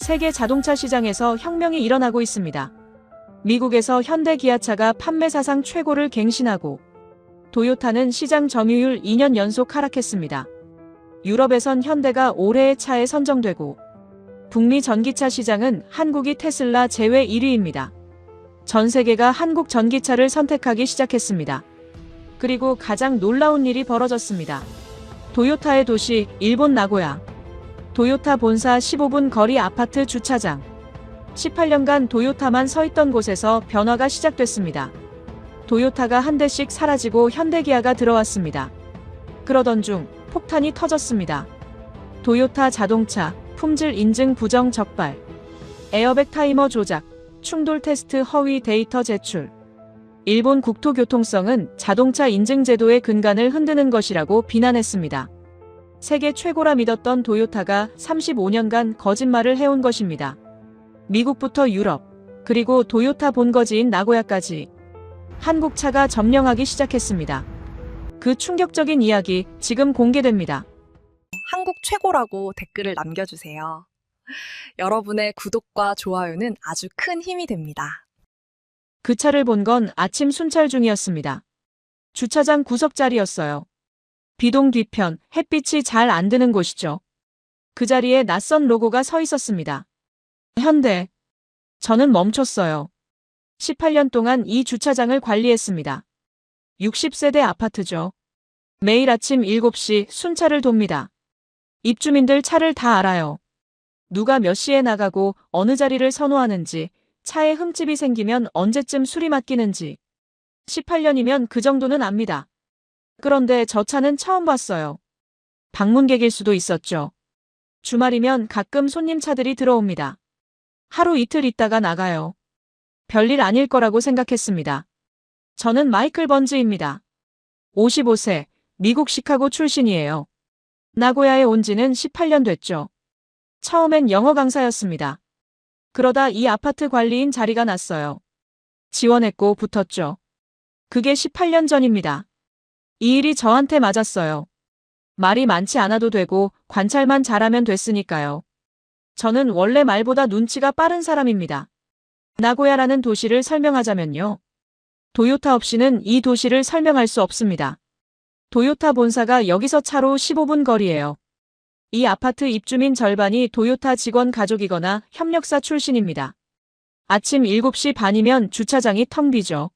세계 자동차 시장에서 혁명이 일어나고 있습니다. 미국에서 현대 기아차가 판매 사상 최고를 갱신하고 도요타는 시장 점유율 2년 연속 하락했습니다. 유럽에선 현대가 올해의 차에 선정되고 북미 전기차 시장은 한국이 테슬라 제외 1위입니다. 전 세계가 한국 전기차를 선택하기 시작했습니다. 그리고 가장 놀라운 일이 벌어졌습니다. 도요타의 도시 일본 나고야. 도요타 본사 15분 거리 아파트 주차장. 18년간 도요타만 서 있던 곳에서 변화가 시작됐습니다. 도요타가 한 대씩 사라지고 현대기아가 들어왔습니다. 그러던 중 폭탄이 터졌습니다. 도요타 자동차 품질 인증 부정 적발, 에어백 타이머 조작, 충돌 테스트 허위 데이터 제출. 일본 국토교통성은 자동차 인증 제도의 근간을 흔드는 것이라고 비난했습니다. 세계 최고라 믿었던 도요타가 35년간 거짓말을 해온 것입니다. 미국부터 유럽, 그리고 도요타 본거지인 나고야까지 한국 차가 점령하기 시작했습니다. 그 충격적인 이야기 지금 공개됩니다. 한국 최고라고 댓글을 남겨주세요. 여러분의 구독과 좋아요는 아주 큰 힘이 됩니다. 그 차를 본 건 아침 순찰 중이었습니다. 주차장 구석자리였어요. 비동 뒤편, 햇빛이 잘 안 드는 곳이죠. 그 자리에 낯선 로고가 서 있었습니다. 현대. 저는 멈췄어요. 18년 동안 이 주차장을 관리했습니다. 60세대 아파트죠. 매일 아침 7시 순찰을 돕니다. 입주민들 차를 다 알아요. 누가 몇 시에 나가고 어느 자리를 선호하는지, 차에 흠집이 생기면 언제쯤 수리 맡기는지. 18년이면 그 정도는 압니다. 그런데 저 차는 처음 봤어요. 방문객일 수도 있었죠. 주말이면 가끔 손님 차들이 들어옵니다. 하루 이틀 있다가 나가요. 별일 아닐 거라고 생각했습니다. 저는 마이클 번즈입니다. 55세, 미국 시카고 출신이에요. 나고야에 온 지는 18년 됐죠. 처음엔 영어 강사였습니다. 그러다 이 아파트 관리인 자리가 났어요. 지원했고 붙었죠. 그게 18년 전입니다. 이 일이 저한테 맞았어요. 말이 많지 않아도 되고 관찰만 잘하면 됐으니까요. 저는 원래 말보다 눈치가 빠른 사람입니다. 나고야라는 도시를 설명하자면요. 도요타 없이는 이 도시를 설명할 수 없습니다. 도요타 본사가 여기서 차로 15분 거리예요. 이 아파트 입주민 절반이 도요타 직원 가족이거나 협력사 출신입니다. 아침 7시 반이면 주차장이 텅 비죠.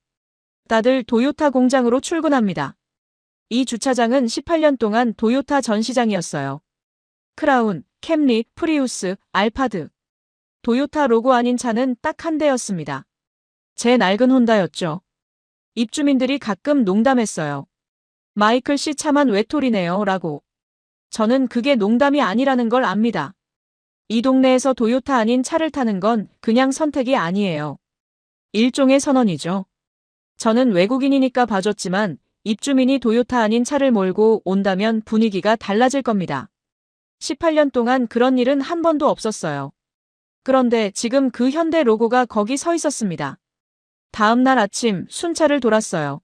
다들 도요타 공장으로 출근합니다. 이 주차장은 18년 동안 도요타 전시장이었어요. 크라운, 캠리, 프리우스, 알파드. 도요타 로고 아닌 차는 딱 한 대였습니다. 제 낡은 혼다였죠. 입주민들이 가끔 농담했어요. 마이클 씨 차만 외톨이네요 라고. 저는 그게 농담이 아니라는 걸 압니다. 이 동네에서 도요타 아닌 차를 타는 건 그냥 선택이 아니에요. 일종의 선언이죠. 저는 외국인이니까 봐줬지만 입주민이 도요타 아닌 차를 몰고 온다면 분위기가 달라질 겁니다. 18년 동안 그런 일은 한 번도 없었어요. 그런데 지금 그 현대 로고가 거기 서 있었습니다. 다음 날 아침 순찰을 돌았어요.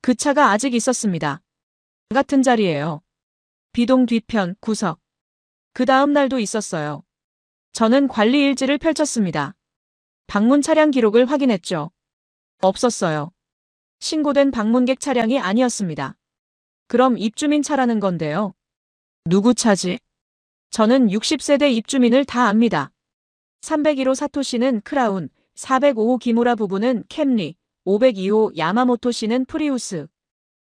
그 차가 아직 있었습니다. 같은 자리예요. 비동 뒤편 구석. 그 다음 날도 있었어요. 저는 관리 일지를 펼쳤습니다. 방문 차량 기록을 확인했죠. 없었어요. 신고된 방문객 차량이 아니었습니다. 그럼 입주민 차라는 건데요. 누구 차지? 저는 60세대 입주민을 다 압니다. 301호 사토시는 크라운, 405호 기무라 부부는 캠리, 502호 야마모토 씨는 프리우스,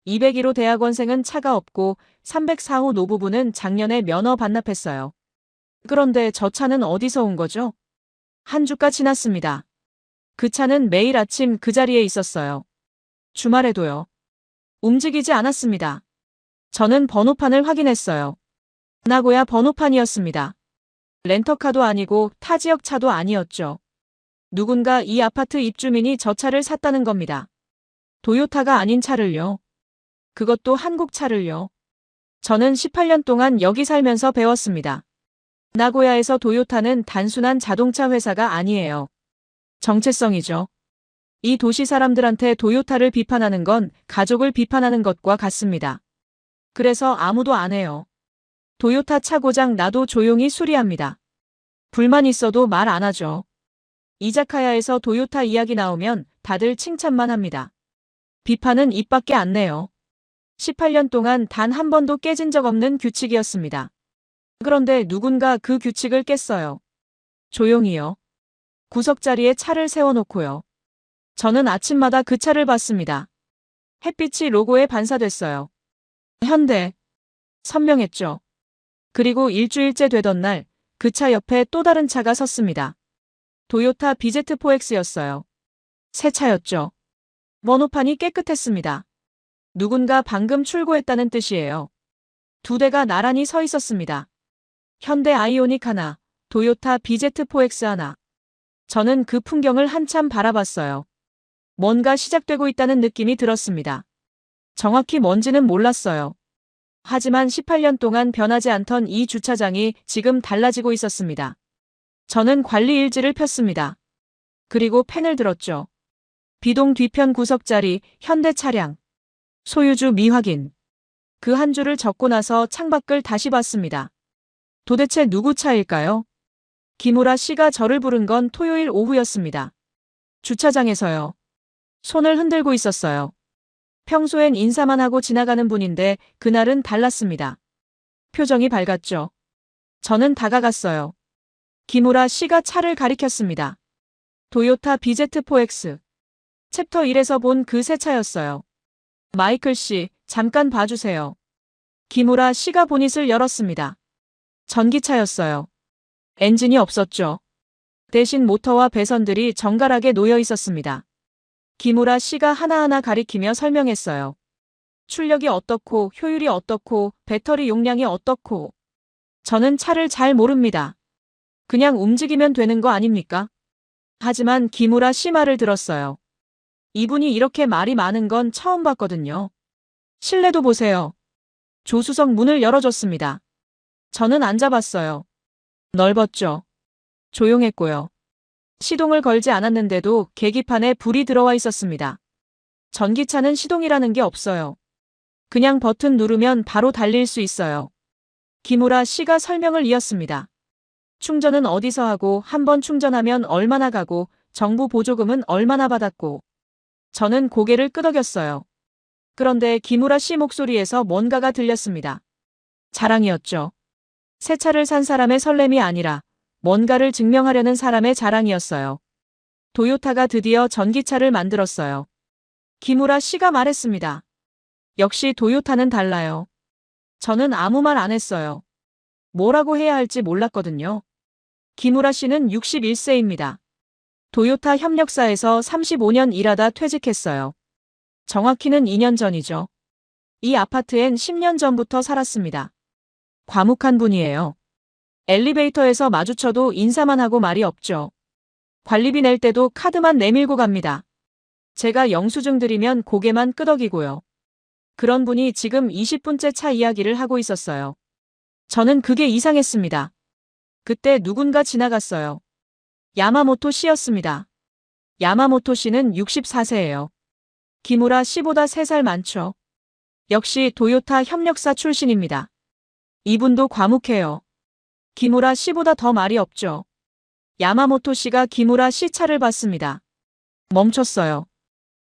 201호 대학원생은 차가 없고 304호 노부부는 작년에 면허 반납했어요. 그런데 저 차는 어디서 온 거죠? 한 주가 지났습니다. 그 차는 매일 아침 그 자리에 있었어요. 주말에도요. 움직이지 않았습니다. 저는 번호판을 확인했어요. 나고야 번호판이었습니다. 렌터카도 아니고 타 지역 차도 아니었죠. 누군가 이 아파트 입주민이 저 차를 샀다는 겁니다. 도요타가 아닌 차를요. 그것도 한국 차를요. 저는 18년 동안 여기 살면서 배웠습니다. 나고야에서 도요타는 단순한 자동차 회사가 아니에요. 정체성이죠. 이 도시 사람들한테 도요타를 비판하는 건 가족을 비판하는 것과 같습니다. 그래서 아무도 안 해요. 도요타 차 고장 나도 조용히 수리합니다. 불만 있어도 말 안 하죠. 이자카야에서 도요타 이야기 나오면 다들 칭찬만 합니다. 비판은 입 밖에 안 내요. 18년 동안 단 한 번도 깨진 적 없는 규칙이었습니다. 그런데 누군가 그 규칙을 깼어요. 조용히요. 구석자리에 차를 세워놓고요. 저는 아침마다 그 차를 봤습니다. 햇빛이 로고에 반사됐어요. 현대. 선명했죠. 그리고 일주일째 되던 날, 그 차 옆에 또 다른 차가 섰습니다. 도요타 BZ4X였어요. 새 차였죠. 번호판이 깨끗했습니다. 누군가 방금 출고했다는 뜻이에요. 두 대가 나란히 서 있었습니다. 현대 아이오닉 하나, 도요타 BZ4X 하나. 저는 그 풍경을 한참 바라봤어요. 뭔가 시작되고 있다는 느낌이 들었습니다. 정확히 뭔지는 몰랐어요. 하지만 18년 동안 변하지 않던 이 주차장이 지금 달라지고 있었습니다. 저는 관리 일지를 폈습니다. 그리고 펜을 들었죠. 비동 뒤편 구석자리, 현대 차량. 소유주 미확인. 그 한 줄을 적고 나서 창밖을 다시 봤습니다. 도대체 누구 차일까요? 기무라 씨가 저를 부른 건 토요일 오후였습니다. 주차장에서요. 손을 흔들고 있었어요. 평소엔 인사만 하고 지나가는 분인데 그날은 달랐습니다. 표정이 밝았죠. 저는 다가갔어요. 기무라 씨가 차를 가리켰습니다. 도요타 BZ4X. 챕터 1에서 본 그 새 차였어요. 마이클 씨, 잠깐 봐주세요. 기무라 씨가 보닛을 열었습니다. 전기차였어요. 엔진이 없었죠. 대신 모터와 배선들이 정갈하게 놓여 있었습니다. 기무라 씨가 하나하나 가리키며 설명했어요. 출력이 어떻고, 효율이 어떻고, 배터리 용량이 어떻고. 저는 차를 잘 모릅니다. 그냥 움직이면 되는 거 아닙니까? 하지만 기무라 씨 말을 들었어요. 이분이 이렇게 말이 많은 건 처음 봤거든요. 실내도 보세요. 조수석 문을 열어줬습니다. 저는 앉아봤어요. 넓었죠. 조용했고요. 시동을 걸지 않았는데도 계기판에 불이 들어와 있었습니다. 전기차는 시동이라는 게 없어요. 그냥 버튼 누르면 바로 달릴 수 있어요. 기무라 씨가 설명을 이었습니다. 충전은 어디서 하고 한 번 충전하면 얼마나 가고 정부 보조금은 얼마나 받았고. 저는 고개를 끄덕였어요. 그런데 기무라 씨 목소리에서 뭔가가 들렸습니다. 자랑이었죠. 새 차를 산 사람의 설렘이 아니라 뭔가를 증명하려는 사람의 자랑이었어요. 도요타가 드디어 전기차를 만들었어요. 기무라 씨가 말했습니다. 역시 도요타는 달라요. 저는 아무 말 안 했어요. 뭐라고 해야 할지 몰랐거든요. 기무라 씨는 61세입니다. 도요타 협력사에서 35년 일하다 퇴직했어요. 정확히는 2년 전이죠. 이 아파트엔 10년 전부터 살았습니다. 과묵한 분이에요. 엘리베이터에서 마주쳐도 인사만 하고 말이 없죠. 관리비 낼 때도 카드만 내밀고 갑니다. 제가 영수증 드리면 고개만 끄덕이고요. 그런 분이 지금 20분째 차 이야기를 하고 있었어요. 저는 그게 이상했습니다. 그때 누군가 지나갔어요. 야마모토 씨였습니다. 야마모토 씨는 64세예요. 기무라 씨보다 3살 많죠. 역시 도요타 협력사 출신입니다. 이분도 과묵해요. 기무라 씨보다 더 말이 없죠. 야마모토 씨가 기무라 씨 차를 봤습니다. 멈췄어요.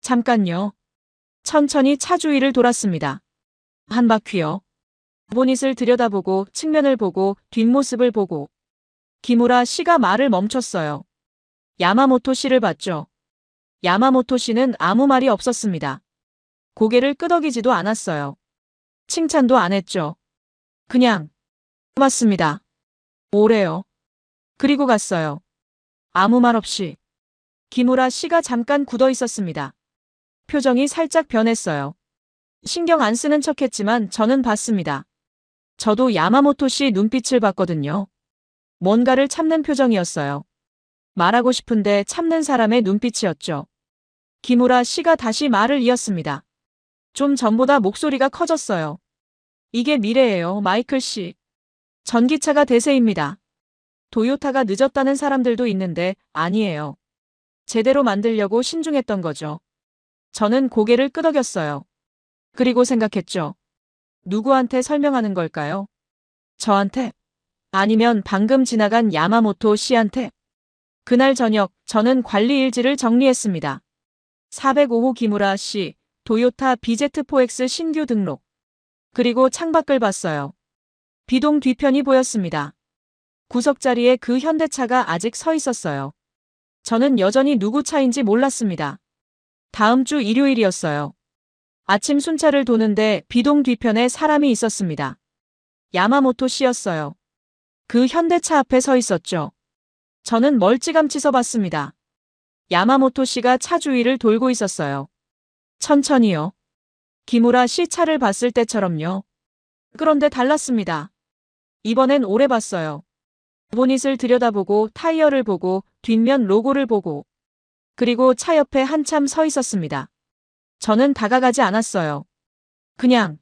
잠깐요. 천천히 차 주위를 돌았습니다. 한 바퀴요. 보닛을 들여다보고 측면을 보고 뒷모습을 보고. 기무라 씨가 말을 멈췄어요. 야마모토 씨를 봤죠. 야마모토 씨는 아무 말이 없었습니다. 고개를 끄덕이지도 않았어요. 칭찬도 안 했죠. 그냥 맞습니다. 오래요. 그리고 갔어요. 아무 말 없이. 기무라 씨가 잠깐 굳어 있었습니다. 표정이 살짝 변했어요. 신경 안 쓰는 척했지만 저는 봤습니다. 저도 야마모토 씨 눈빛을 봤거든요. 뭔가를 참는 표정이었어요. 말하고 싶은데 참는 사람의 눈빛이었죠. 기무라 씨가 다시 말을 이었습니다. 좀 전보다 목소리가 커졌어요. 이게 미래예요, 마이클 씨. 전기차가 대세입니다. 도요타가 늦었다는 사람들도 있는데 아니에요. 제대로 만들려고 신중했던 거죠. 저는 고개를 끄덕였어요. 그리고 생각했죠. 누구한테 설명하는 걸까요? 저한테? 아니면 방금 지나간 야마모토 씨한테? 그날 저녁 저는 관리 일지를 정리했습니다. 405호 기무라 씨, 도요타 BZ4X 신규 등록. 그리고 창밖을 봤어요. 비동 뒤편이 보였습니다. 구석자리에 그 현대차가 아직 서 있었어요. 저는 여전히 누구 차인지 몰랐습니다. 다음 주 일요일이었어요. 아침 순찰을 도는데 비동 뒤편에 사람이 있었습니다. 야마모토 씨였어요. 그 현대차 앞에 서 있었죠. 저는 멀찌감치 서 봤습니다. 야마모토 씨가 차 주위를 돌고 있었어요. 천천히요. 기무라 씨 차를 봤을 때처럼요. 그런데 달랐습니다. 이번엔 오래 봤어요. 보닛을 들여다보고 타이어를 보고 뒷면 로고를 보고 그리고 차 옆에 한참 서 있었습니다. 저는 다가가지 않았어요. 그냥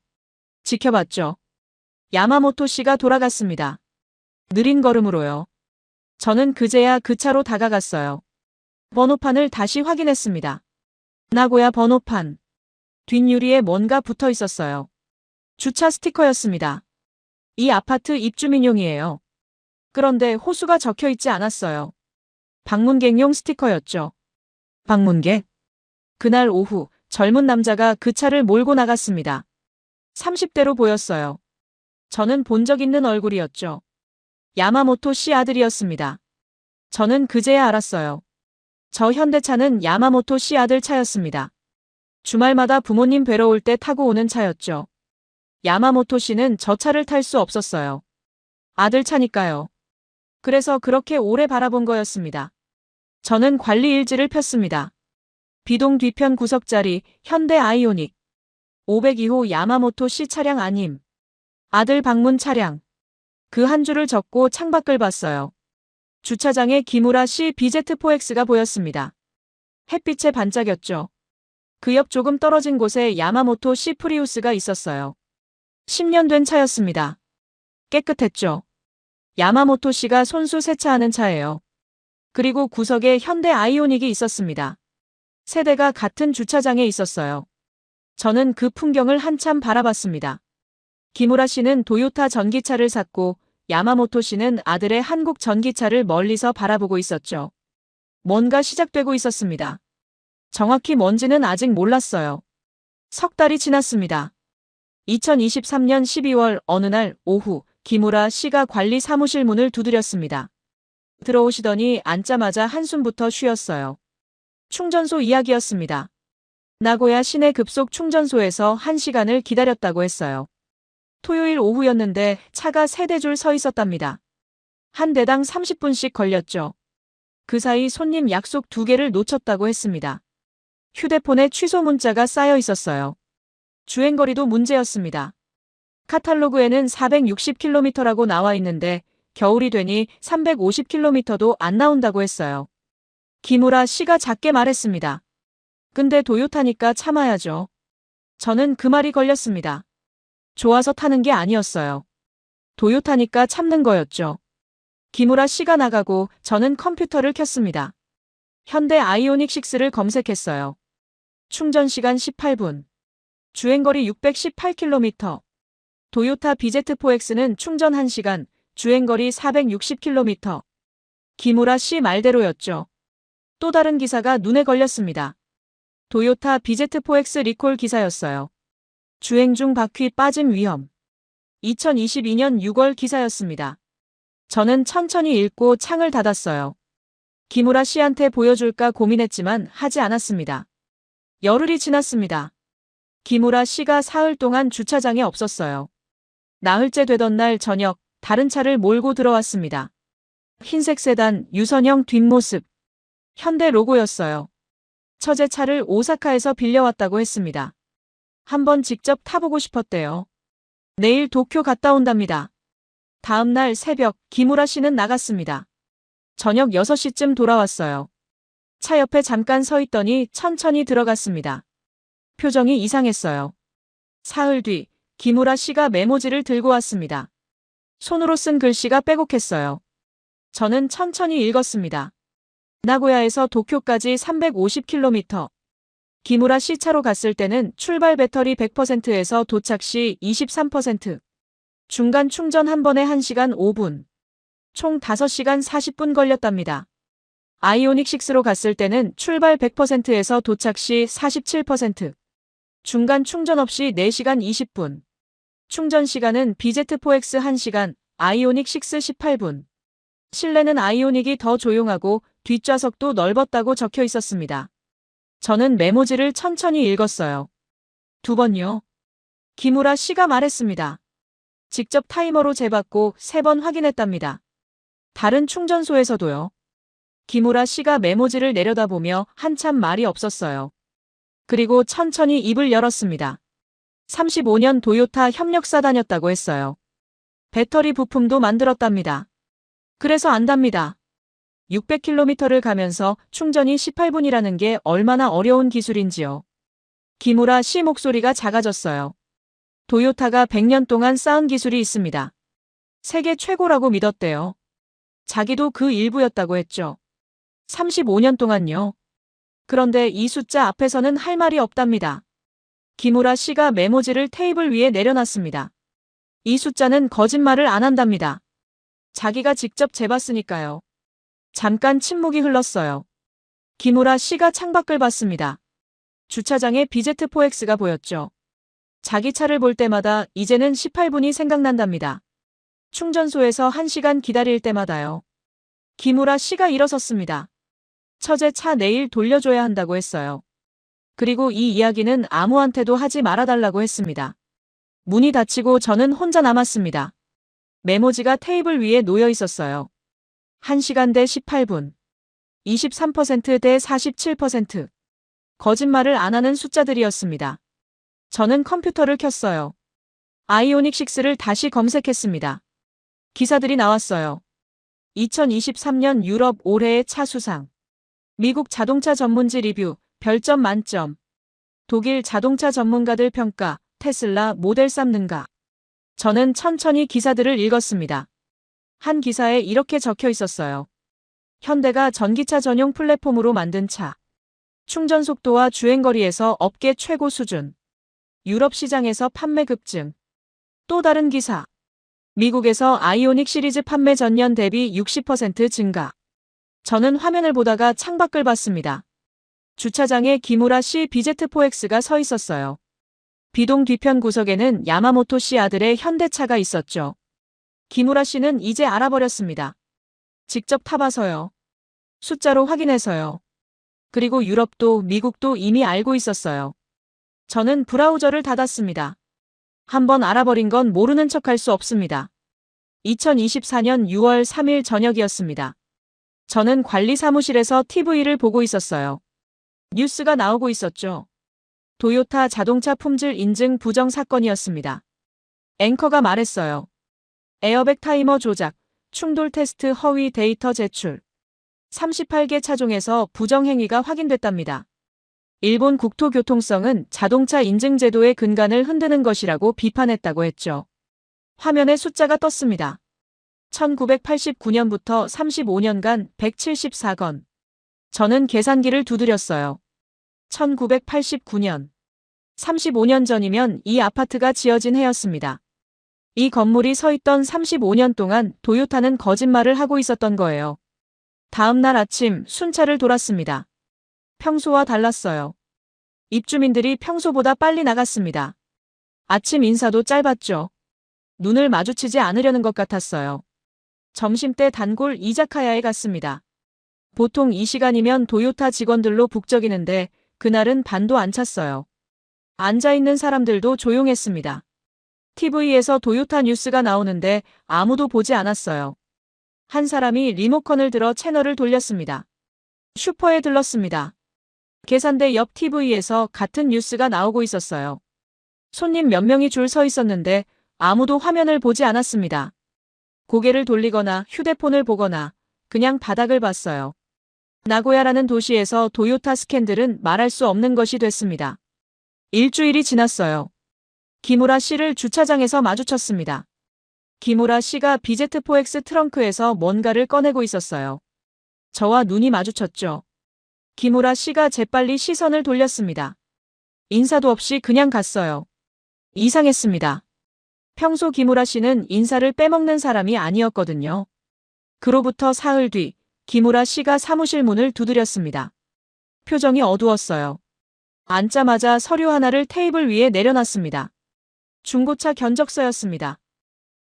지켜봤죠. 야마모토 씨가 돌아갔습니다. 느린 걸음으로요. 저는 그제야 그 차로 다가갔어요. 번호판을 다시 확인했습니다. 나고야 번호판. 뒷유리에 뭔가 붙어 있었어요. 주차 스티커였습니다. 이 아파트 입주민용이에요. 그런데 호수가 적혀 있지 않았어요. 방문객용 스티커였죠. 방문객? 그날 오후 젊은 남자가 그 차를 몰고 나갔습니다. 30대로 보였어요. 저는 본 적 있는 얼굴이었죠. 야마모토 씨 아들이었습니다. 저는 그제야 알았어요. 저 현대차는 야마모토 씨 아들 차였습니다. 주말마다 부모님 뵈러 올 때 타고 오는 차였죠. 야마모토 씨는 저 차를 탈 수 없었어요. 아들 차니까요. 그래서 그렇게 오래 바라본 거였습니다. 저는 관리 일지를 폈습니다. 비동 뒤편 구석자리 현대 아이오닉 502호 야마모토 씨 차량 아님. 아들 방문 차량. 그 한 줄을 적고 창밖을 봤어요. 주차장에 기무라 씨 BZ4X가 보였습니다. 햇빛에 반짝였죠. 그 옆 조금 떨어진 곳에 야마모토 씨 프리우스가 있었어요. 10년 된 차였습니다. 깨끗했죠. 야마모토 씨가 손수 세차하는 차예요. 그리고 구석에 현대 아이오닉이 있었습니다. 세대가 같은 주차장에 있었어요. 저는 그 풍경을 한참 바라봤습니다. 기무라 씨는 도요타 전기차를 샀고 야마모토 씨는 아들의 한국 전기차를 멀리서 바라보고 있었죠. 뭔가 시작되고 있었습니다. 정확히 뭔지는 아직 몰랐어요. 석 달이 지났습니다. 2023년 12월 어느 날 오후 기무라 씨가 관리 사무실 문을 두드렸습니다. 들어오시더니 앉자마자 한숨부터 쉬었어요. 충전소 이야기였습니다. 나고야 시내 급속 충전소에서 1시간을 기다렸다고 했어요. 토요일 오후였는데 차가 3대줄 서 있었답니다. 한 대당 30분씩 걸렸죠. 그 사이 손님 약속 2개를 놓쳤다고 했습니다. 휴대폰에 취소 문자가 쌓여 있었어요. 주행거리도 문제였습니다. 카탈로그에는 460km라고 나와 있는데 겨울이 되니 350km도 안 나온다고 했어요. 기무라 씨가 작게 말했습니다. 근데 도요타니까 참아야죠. 저는 그 말이 걸렸습니다. 좋아서 타는 게 아니었어요. 도요타니까 참는 거였죠. 기무라 씨가 나가고 저는 컴퓨터를 켰습니다. 현대 아이오닉 6를 검색했어요. 충전 시간 18분. 주행거리 618km. 도요타 BZ4X는 충전 1시간, 주행거리 460km. 기무라 씨 말대로였죠. 또 다른 기사가 눈에 걸렸습니다. 도요타 BZ4X 리콜 기사였어요. 주행 중 바퀴 빠짐 위험. 2022년 6월 기사였습니다. 저는 천천히 읽고 창을 닫았어요. 기무라 씨한테 보여줄까 고민했지만 하지 않았습니다. 열흘이 지났습니다. 기무라 씨가 사흘 동안 주차장에 없었어요. 나흘째 되던 날 저녁 다른 차를 몰고 들어왔습니다. 흰색 세단 유선형 뒷모습. 현대 로고였어요. 처제 차를 오사카에서 빌려왔다고 했습니다. 한번 직접 타보고 싶었대요. 내일 도쿄 갔다 온답니다. 다음 날 새벽 기무라 씨는 나갔습니다. 저녁 6시쯤 돌아왔어요. 차 옆에 잠깐 서 있더니 천천히 들어갔습니다. 표정이 이상했어요. 사흘 뒤 기무라 씨가 메모지를 들고 왔습니다. 손으로 쓴 글씨가 빼곡했어요. 저는 천천히 읽었습니다. 나고야에서 도쿄까지 350km. 기무라 씨 차로 갔을 때는 출발 배터리 100%에서 도착 시 23%. 중간 충전 한 번에 1시간 5분. 총 5시간 40분 걸렸답니다. 아이오닉 6로 갔을 때는 출발 100%에서 도착 시 47%, 중간 충전 없이 4시간 20분, 충전 시간은 BZ4X 1시간, 아이오닉 6 18분. 실내는 아이오닉이 더 조용하고 뒷좌석도 넓었다고 적혀 있었습니다. 저는 메모지를 천천히 읽었어요. 2번요. 기무라 씨가 말했습니다. 직접 타이머로 재봤고 3번 확인했답니다. 다른 충전소에서도요. 기무라 씨가 메모지를 내려다보며 한참 말이 없었어요. 그리고 천천히 입을 열었습니다. 35년 도요타 협력사 다녔다고 했어요. 배터리 부품도 만들었답니다. 그래서 안답니다. 600km를 가면서 충전이 18분이라는 게 얼마나 어려운 기술인지요. 기무라 씨 목소리가 작아졌어요. 도요타가 100년 동안 쌓은 기술이 있습니다. 세계 최고라고 믿었대요. 자기도 그 일부였다고 했죠. 35년 동안요. 그런데 이 숫자 앞에서는 할 말이 없답니다. 기무라 씨가 메모지를 테이블 위에 내려놨습니다. 이 숫자는 거짓말을 안 한답니다. 자기가 직접 재봤으니까요. 잠깐 침묵이 흘렀어요. 기무라 씨가 창밖을 봤습니다. 주차장에 BZ4X가 보였죠. 자기 차를 볼 때마다 이제는 18분이 생각난답니다. 충전소에서 1시간 기다릴 때마다요. 기무라 씨가 일어섰습니다. 처제 차 내일 돌려줘야 한다고 했어요. 그리고 이 이야기는 아무한테도 하지 말아달라고 했습니다. 문이 닫히고 저는 혼자 남았습니다. 메모지가 테이블 위에 놓여 있었어요. 1시간 대 18분. 23% 대 47%. 거짓말을 안 하는 숫자들이었습니다. 저는 컴퓨터를 켰어요. 아이오닉 6를 다시 검색했습니다. 기사들이 나왔어요. 2023년 유럽 올해의 차 수상. 미국 자동차 전문지 리뷰, 별점 만점. 독일 자동차 전문가들 평가, 테슬라 모델 3 능가. 저는 천천히 기사들을 읽었습니다. 한 기사에 이렇게 적혀 있었어요. 현대가 전기차 전용 플랫폼으로 만든 차. 충전 속도와 주행거리에서 업계 최고 수준. 유럽 시장에서 판매 급증. 또 다른 기사. 미국에서 아이오닉 시리즈 판매 전년 대비 60% 증가. 저는 화면을 보다가 창밖을 봤습니다. 주차장에 기무라 씨 BZ4X가 서 있었어요. 비동 뒤편 구석에는 야마모토 씨 아들의 현대차가 있었죠. 기무라 씨는 이제 알아버렸습니다. 직접 타봐서요. 숫자로 확인해서요. 그리고 유럽도 미국도 이미 알고 있었어요. 저는 브라우저를 닫았습니다. 한번 알아버린 건 모르는 척할 수 없습니다. 2024년 6월 3일 저녁이었습니다. 저는 관리 사무실에서 TV를 보고 있었어요. 뉴스가 나오고 있었죠. 도요타 자동차 품질 인증 부정 사건이었습니다. 앵커가 말했어요. 에어백 타이머 조작, 충돌 테스트 허위 데이터 제출. 38개 차종에서 부정 행위가 확인됐답니다. 일본 국토교통성은 자동차 인증 제도의 근간을 흔드는 것이라고 비판했다고 했죠. 화면에 숫자가 떴습니다. 1989년부터 35년간 174건. 저는 계산기를 두드렸어요. 1989년. 35년 전이면 이 아파트가 지어진 해였습니다. 이 건물이 서 있던 35년 동안 도요타는 거짓말을 하고 있었던 거예요. 다음 날 아침 순찰을 돌았습니다. 평소와 달랐어요. 입주민들이 평소보다 빨리 나갔습니다. 아침 인사도 짧았죠. 눈을 마주치지 않으려는 것 같았어요. 점심때 단골 이자카야에 갔습니다. 보통 이 시간이면 도요타 직원들로 북적이는데 그날은 반도 안 찼어요. 앉아있는 사람들도 조용했습니다. TV에서 도요타 뉴스가 나오는데 아무도 보지 않았어요. 한 사람이 리모컨을 들어 채널을 돌렸습니다. 슈퍼에 들렀습니다. 계산대 옆 TV에서 같은 뉴스가 나오고 있었어요. 손님 몇 명이 줄 서 있었는데 아무도 화면을 보지 않았습니다. 고개를 돌리거나 휴대폰을 보거나 그냥 바닥을 봤어요. 나고야라는 도시에서 도요타 스캔들은 말할 수 없는 것이 됐습니다. 일주일이 지났어요. 기무라 씨를 주차장에서 마주쳤습니다. 기무라 씨가 BZ4X 트렁크에서 뭔가를 꺼내고 있었어요. 저와 눈이 마주쳤죠. 기무라 씨가 재빨리 시선을 돌렸습니다. 인사도 없이 그냥 갔어요. 이상했습니다. 평소 기무라 씨는 인사를 빼먹는 사람이 아니었거든요. 그로부터 사흘 뒤 기무라 씨가 사무실 문을 두드렸습니다. 표정이 어두웠어요. 앉자마자 서류 하나를 테이블 위에 내려놨습니다. 중고차 견적서였습니다.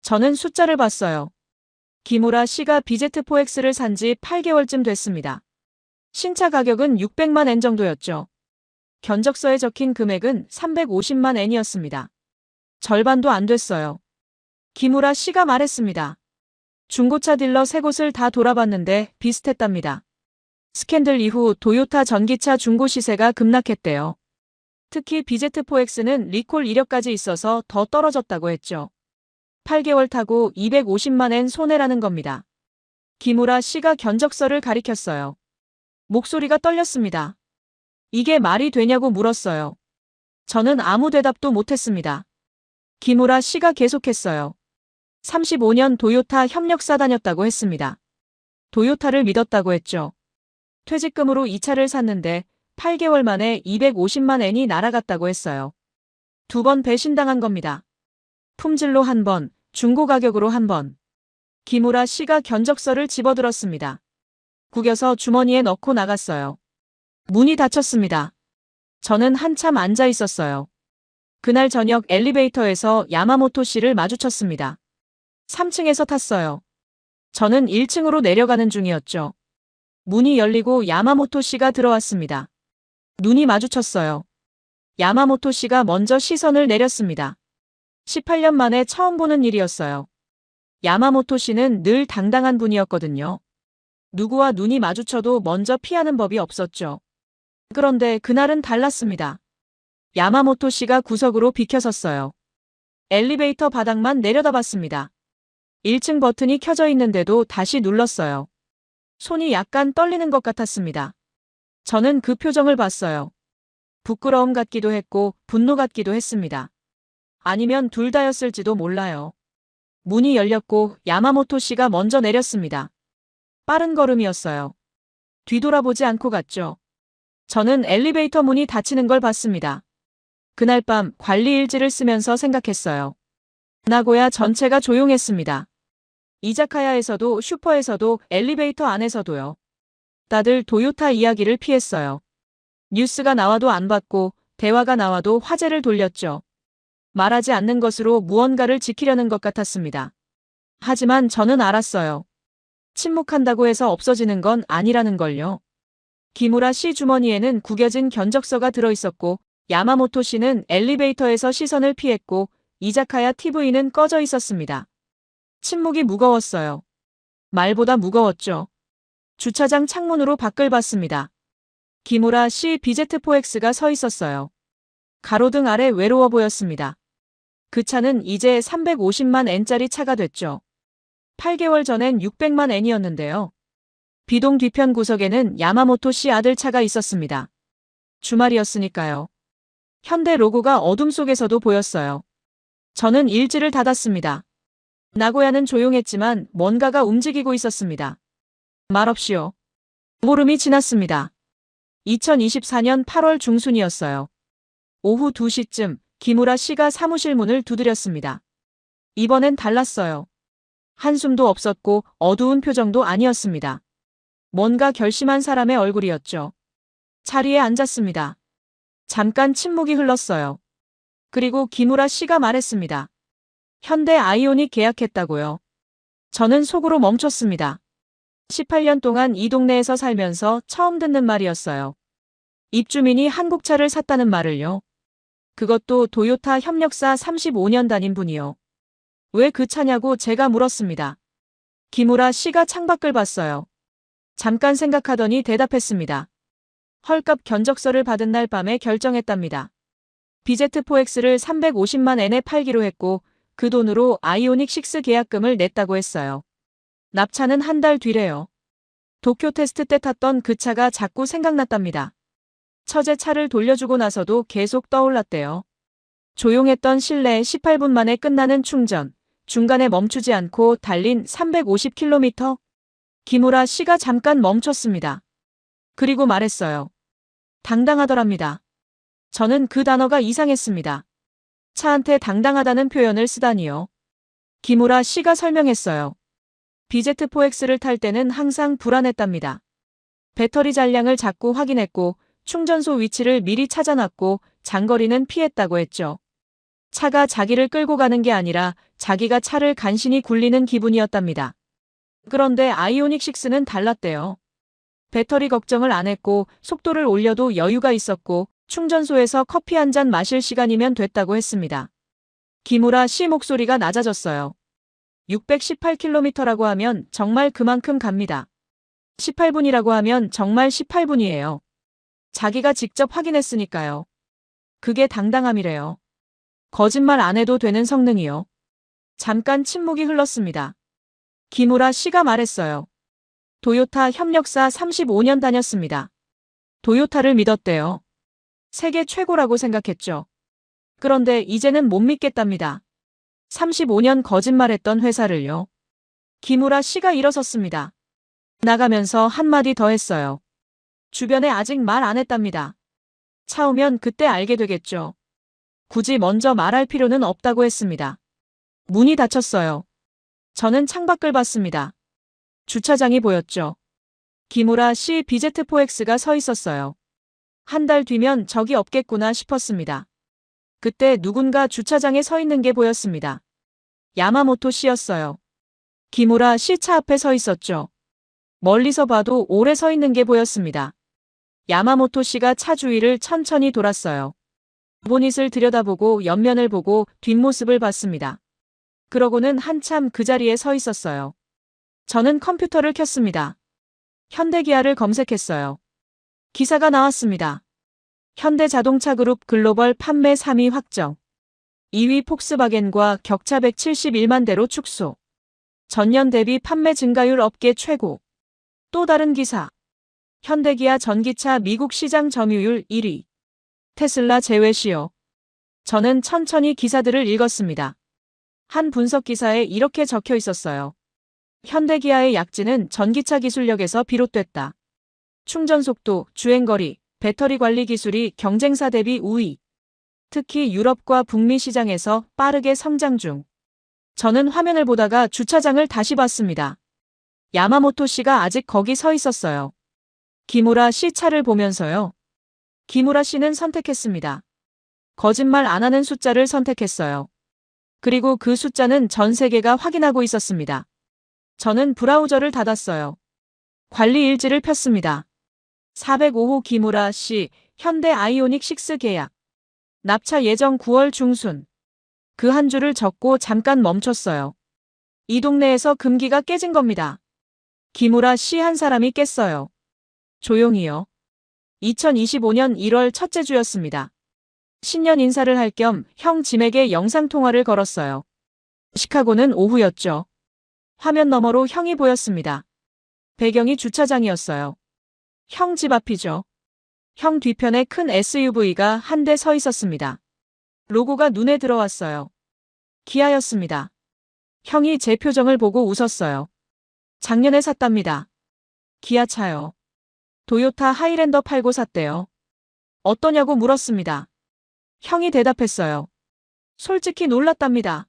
저는 숫자를 봤어요. 기무라 씨가 BZ4X를 산 지 8개월쯤 됐습니다. 신차 가격은 600만 엔 정도였죠. 견적서에 적힌 금액은 350만 엔이었습니다. 절반도 안 됐어요. 기무라 씨가 말했습니다. 중고차 딜러 3곳을 다 돌아봤는데 비슷했답니다. 스캔들 이후 도요타 전기차 중고 시세가 급락했대요. 특히 BZ4X는 리콜 이력까지 있어서 더 떨어졌다고 했죠. 8개월 타고 250만 엔 손해라는 겁니다. 기무라 씨가 견적서를 가리켰어요. 목소리가 떨렸습니다. 이게 말이 되냐고 물었어요. 저는 아무 대답도 못했습니다. 기무라 씨가 계속했어요. 35년 도요타 협력사 다녔다고 했습니다. 도요타를 믿었다고 했죠. 퇴직금으로 이 차를 샀는데 8개월 만에 250만 엔이 날아갔다고 했어요. 2번 배신당한 겁니다. 품질로 1번, 중고 가격으로 1번. 기무라 씨가 견적서를 집어들었습니다. 구겨서 주머니에 넣고 나갔어요. 문이 닫혔습니다. 저는 한참 앉아 있었어요. 그날 저녁 엘리베이터에서 야마모토 씨를 마주쳤습니다. 3층에서 탔어요. 저는 1층으로 내려가는 중이었죠. 문이 열리고 야마모토 씨가 들어왔습니다. 눈이 마주쳤어요. 야마모토 씨가 먼저 시선을 내렸습니다. 18년 만에 처음 보는 일이었어요. 야마모토 씨는 늘 당당한 분이었거든요. 누구와 눈이 마주쳐도 먼저 피하는 법이 없었죠. 그런데 그날은 달랐습니다. 야마모토 씨가 구석으로 비켜섰어요. 엘리베이터 바닥만 내려다봤습니다. 1층 버튼이 켜져 있는데도 다시 눌렀어요. 손이 약간 떨리는 것 같았습니다. 저는 그 표정을 봤어요. 부끄러움 같기도 했고 분노 같기도 했습니다. 아니면 둘 다였을지도 몰라요. 문이 열렸고 야마모토 씨가 먼저 내렸습니다. 빠른 걸음이었어요. 뒤돌아보지 않고 갔죠. 저는 엘리베이터 문이 닫히는 걸 봤습니다. 그날 밤 관리 일지를 쓰면서 생각했어요. 나고야 전체가 조용했습니다. 이자카야에서도 슈퍼에서도 엘리베이터 안에서도요. 다들 도요타 이야기를 피했어요. 뉴스가 나와도 안 봤고 대화가 나와도 화제를 돌렸죠. 말하지 않는 것으로 무언가를 지키려는 것 같았습니다. 하지만 저는 알았어요. 침묵한다고 해서 없어지는 건 아니라는 걸요. 기무라 씨 주머니에는 구겨진 견적서가 들어있었고 야마모토 씨는 엘리베이터에서 시선을 피했고 이자카야 TV는 꺼져 있었습니다. 침묵이 무거웠어요. 말보다 무거웠죠. 주차장 창문으로 밖을 봤습니다. 기무라 씨 BZ4X가 서 있었어요. 가로등 아래 외로워 보였습니다. 그 차는 이제 350만 엔짜리 차가 됐죠. 8개월 전엔 600만 엔이었는데요. 비동 뒤편 구석에는 야마모토 씨 아들 차가 있었습니다. 주말이었으니까요. 현대 로고가 어둠 속에서도 보였어요. 저는 일지를 닫았습니다. 나고야는 조용했지만 뭔가가 움직이고 있었습니다. 말없이요. 보름이 지났습니다. 2024년 8월 중순이었어요. 오후 2시쯤 기무라 씨가 사무실 문을 두드렸습니다. 이번엔 달랐어요. 한숨도 없었고 어두운 표정도 아니었습니다. 뭔가 결심한 사람의 얼굴이었죠. 자리에 앉았습니다. 잠깐 침묵이 흘렀어요. 그리고 기무라 씨가 말했습니다. 현대 아이오닉 계약했다고요. 저는 속으로 멈췄습니다. 18년 동안 이 동네에서 살면서 처음 듣는 말이었어요. 입주민이 한국차를 샀다는 말을요. 그것도 도요타 협력사 35년 다닌 분이요. 왜 그 차냐고 제가 물었습니다. 기무라 씨가 창밖을 봤어요. 잠깐 생각하더니 대답했습니다. 헐값 견적서를 받은 날 밤에 결정했답니다. BZ4X를 350만 엔에 팔기로 했고 그 돈으로 아이오닉 6 계약금을 냈다고 했어요. 납차는 한 달 뒤래요. 도쿄 테스트 때 탔던 그 차가 자꾸 생각났답니다. 처제 차를 돌려주고 나서도 계속 떠올랐대요. 조용했던 실내에 18분 만에 끝나는 충전, 중간에 멈추지 않고 달린 350km. 기무라 씨가 잠깐 멈췄습니다. 그리고 말했어요. 당당하더랍니다. 저는 그 단어가 이상했습니다. 차한테 당당하다는 표현을 쓰다니요. 기무라 씨가 설명했어요. BZ4X를 탈 때는 항상 불안했답니다. 배터리 잔량을 자꾸 확인했고 충전소 위치를 미리 찾아놨고 장거리는 피했다고 했죠. 차가 자기를 끌고 가는 게 아니라 자기가 차를 간신히 굴리는 기분이었답니다. 그런데 아이오닉 6는 달랐대요. 배터리 걱정을 안 했고 속도를 올려도 여유가 있었고 충전소에서 커피 한 잔 마실 시간이면 됐다고 했습니다. 기무라 씨 목소리가 낮아졌어요. 618km라고 하면 정말 그만큼 갑니다. 18분이라고 하면 정말 18분이에요. 자기가 직접 확인했으니까요. 그게 당당함이래요. 거짓말 안 해도 되는 성능이요. 잠깐 침묵이 흘렀습니다. 기무라 씨가 말했어요. 도요타 협력사 35년 다녔습니다. 도요타를 믿었대요. 세계 최고라고 생각했죠. 그런데 이제는 못 믿겠답니다. 35년 거짓말했던 회사를요. 기무라 씨가 일어섰습니다. 나가면서 한마디 더 했어요. 주변에 아직 말 안 했답니다. 차 오면 그때 알게 되겠죠. 굳이 먼저 말할 필요는 없다고 했습니다. 문이 닫혔어요. 저는 창밖을 봤습니다. 주차장이 보였죠. 기무라 씨 BZ4X가 서 있었어요. 한 달 뒤면 적이 없겠구나 싶었습니다. 그때 누군가 주차장에 서 있는 게 보였습니다. 야마모토 씨였어요. 기무라 씨 차 앞에 서 있었죠. 멀리서 봐도 오래 서 있는 게 보였습니다. 야마모토 씨가 차 주위를 천천히 돌았어요. 보닛을 들여다보고 옆면을 보고 뒷모습을 봤습니다. 그러고는 한참 그 자리에 서 있었어요. 저는 컴퓨터를 켰습니다. 현대기아를 검색했어요. 기사가 나왔습니다. 현대자동차그룹 글로벌 판매 3위 확정. 2위 폭스바겐과 격차 171만 대로 축소. 전년 대비 판매 증가율 업계 최고. 또 다른 기사. 현대기아 전기차 미국 시장 점유율 1위. 테슬라 제외 시요. 저는 천천히 기사들을 읽었습니다. 한 분석 기사에 이렇게 적혀 있었어요. 현대기아의 약진은 전기차 기술력에서 비롯됐다. 충전 속도, 주행거리, 배터리 관리 기술이 경쟁사 대비 우위. 특히 유럽과 북미 시장에서 빠르게 성장 중. 저는 화면을 보다가 주차장을 다시 봤습니다. 야마모토 씨가 아직 거기 서 있었어요. 기무라 씨 차를 보면서요. 기무라 씨는 선택했습니다. 거짓말 안 하는 숫자를 선택했어요. 그리고 그 숫자는 전 세계가 확인하고 있었습니다. 저는 브라우저를 닫았어요. 관리 일지를 폈습니다. 405호 기무라 씨, 현대 아이오닉 6 계약. 납차 예정 9월 중순. 그 한 줄을 적고 잠깐 멈췄어요. 이 동네에서 금기가 깨진 겁니다. 기무라 씨 한 사람이 깼어요. 조용히요. 2025년 1월 첫째 주였습니다. 신년 인사를 할 겸 형 짐에게 영상통화를 걸었어요. 시카고는 오후였죠. 화면 너머로 형이 보였습니다. 배경이 주차장이었어요. 형 집 앞이죠. 형 뒤편에 큰 SUV가 한 대 서 있었습니다. 로고가 눈에 들어왔어요. 기아였습니다. 형이 제 표정을 보고 웃었어요. 작년에 샀답니다. 기아차요. 도요타 하이랜더 팔고 샀대요. 어떠냐고 물었습니다. 형이 대답했어요. 솔직히 놀랐답니다.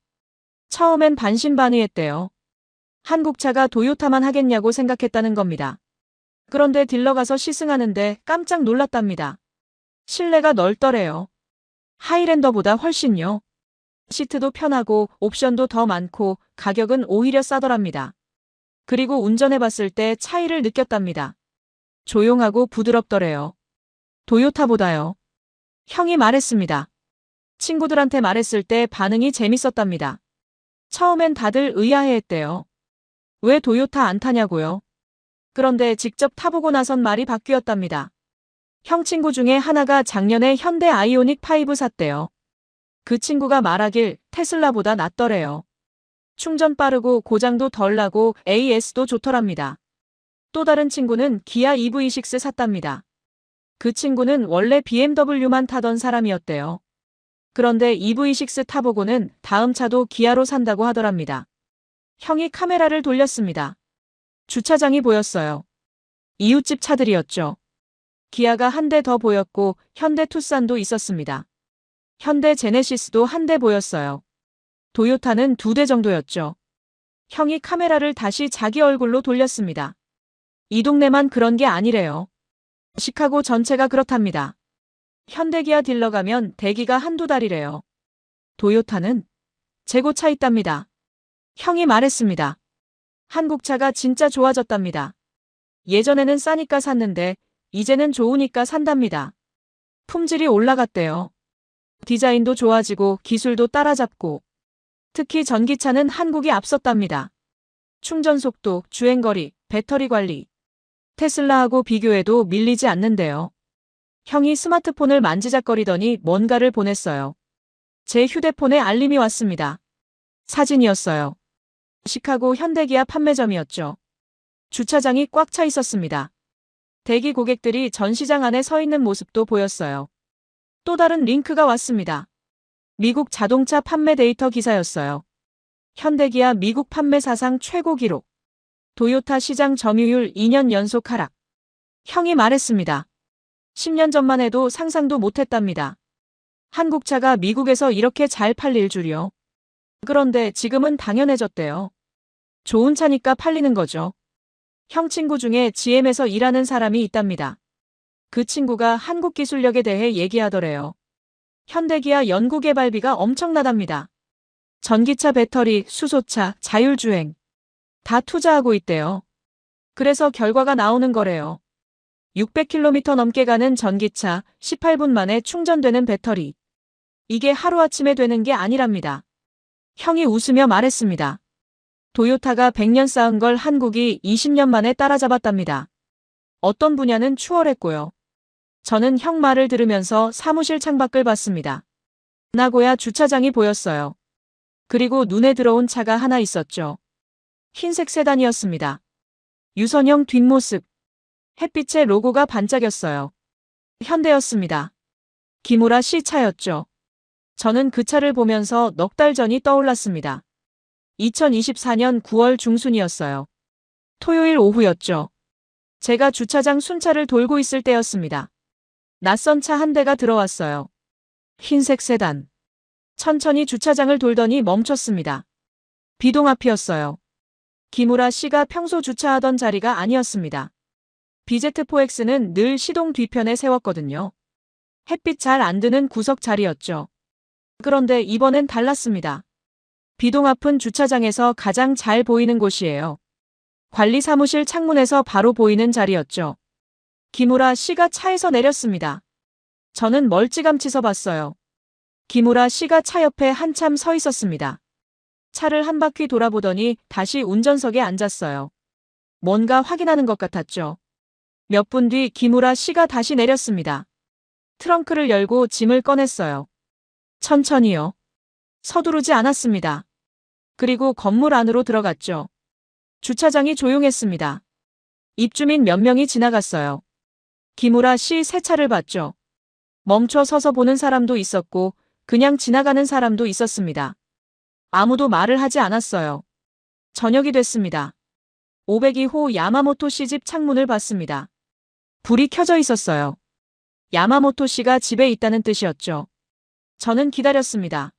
처음엔 반신반의했대요. 한국차가 도요타만 하겠냐고 생각했다는 겁니다. 그런데 딜러 가서 시승하는데 깜짝 놀랐답니다. 실내가 넓더래요. 하이랜더보다 훨씬요. 시트도 편하고 옵션도 더 많고 가격은 오히려 싸더랍니다. 그리고 운전해봤을 때 차이를 느꼈답니다. 조용하고 부드럽더래요. 도요타보다요. 형이 말했습니다. 친구들한테 말했을 때 반응이 재밌었답니다. 처음엔 다들 의아해했대요. 왜 도요타 안 타냐고요? 그런데 직접 타보고 나선 말이 바뀌었답니다. 형 친구 중에 하나가 작년에 현대 아이오닉 5 샀대요. 그 친구가 말하길 테슬라보다 낫더래요. 충전 빠르고 고장도 덜 나고 AS도 좋더랍니다. 또 다른 친구는 기아 EV6 샀답니다. 그 친구는 원래 BMW만 타던 사람이었대요. 그런데 EV6 타보고는 다음 차도 기아로 산다고 하더랍니다. 형이 카메라를 돌렸습니다. 주차장이 보였어요. 이웃집 차들이었죠. 기아가 한 대 더 보였고 현대 투싼도 있었습니다. 현대 제네시스도 한 대 보였어요. 도요타는 2대 정도였죠. 형이 카메라를 다시 자기 얼굴로 돌렸습니다. 이 동네만 그런 게 아니래요. 시카고 전체가 그렇답니다. 현대기아 딜러 가면 대기가 한두 달이래요. 도요타는 재고 차 있답니다. 형이 말했습니다. 한국차가 진짜 좋아졌답니다. 예전에는 싸니까 샀는데 이제는 좋으니까 산답니다. 품질이 올라갔대요. 디자인도 좋아지고 기술도 따라잡고 특히 전기차는 한국이 앞섰답니다. 충전 속도, 주행거리, 배터리 관리. 테슬라하고 비교해도 밀리지 않는데요. 형이 스마트폰을 만지작거리더니 뭔가를 보냈어요. 제 휴대폰에 알림이 왔습니다. 사진이었어요. 시카고 현대기아 판매점이었죠. 주차장이 꽉 차 있었습니다. 대기 고객들이 전시장 안에 서 있는 모습도 보였어요. 또 다른 링크가 왔습니다. 미국 자동차 판매 데이터 기사였어요. 현대기아 미국 판매 사상 최고 기록. 도요타 시장 점유율 2년 연속 하락. 형이 말했습니다. 10년 전만 해도 상상도 못했답니다. 한국차가 미국에서 이렇게 잘 팔릴 줄이요. 그런데 지금은 당연해졌대요. 좋은 차니까 팔리는 거죠. 형 친구 중에 GM에서 일하는 사람이 있답니다. 그 친구가 한국 기술력에 대해 얘기하더래요. 현대기아 연구개발비가 엄청나답니다. 전기차 배터리, 수소차, 자율주행. 다 투자하고 있대요. 그래서 결과가 나오는 거래요. 600km 넘게 가는 전기차, 18분 만에 충전되는 배터리. 이게 하루아침에 되는 게 아니랍니다. 형이 웃으며 말했습니다. 도요타가 100년 쌓은 걸 한국이 20년 만에 따라잡았답니다. 어떤 분야는 추월했고요. 저는 형 말을 들으면서 사무실 창밖을 봤습니다. 나고야 주차장이 보였어요. 그리고 눈에 들어온 차가 하나 있었죠. 흰색 세단이었습니다. 유선형 뒷모습. 햇빛에 로고가 반짝였어요. 현대였습니다. 기무라 씨 차였죠. 저는 그 차를 보면서 넉 달 전이 떠올랐습니다. 2024년 9월 중순이었어요. 토요일 오후였죠. 제가 주차장 순찰을 돌고 있을 때였습니다. 낯선 차 한 대가 들어왔어요. 흰색 세단. 천천히 주차장을 돌더니 멈췄습니다. 비동 앞이었어요. 기무라 씨가 평소 주차하던 자리가 아니었습니다. BZ4X는 늘 시동 뒤편에 세웠거든요. 햇빛 잘 안 드는 구석 자리였죠. 그런데 이번엔 달랐습니다. 비동 앞은 주차장에서 가장 잘 보이는 곳이에요. 관리 사무실 창문에서 바로 보이는 자리였죠. 기무라 씨가 차에서 내렸습니다. 저는 멀찌감치 서 봤어요. 기무라 씨가 차 옆에 한참 서 있었습니다. 차를 한 바퀴 돌아보더니 다시 운전석에 앉았어요. 뭔가 확인하는 것 같았죠. 몇 분 뒤 기무라 씨가 다시 내렸습니다. 트렁크를 열고 짐을 꺼냈어요. 천천히요. 서두르지 않았습니다. 그리고 건물 안으로 들어갔죠. 주차장이 조용했습니다. 입주민 몇 명이 지나갔어요. 기무라 씨 새 차를 봤죠. 멈춰 서서 보는 사람도 있었고 그냥 지나가는 사람도 있었습니다. 아무도 말을 하지 않았어요. 저녁이 됐습니다. 502호 야마모토 씨 집 창문을 봤습니다. 불이 켜져 있었어요. 야마모토 씨가 집에 있다는 뜻이었죠. 저는 기다렸습니다.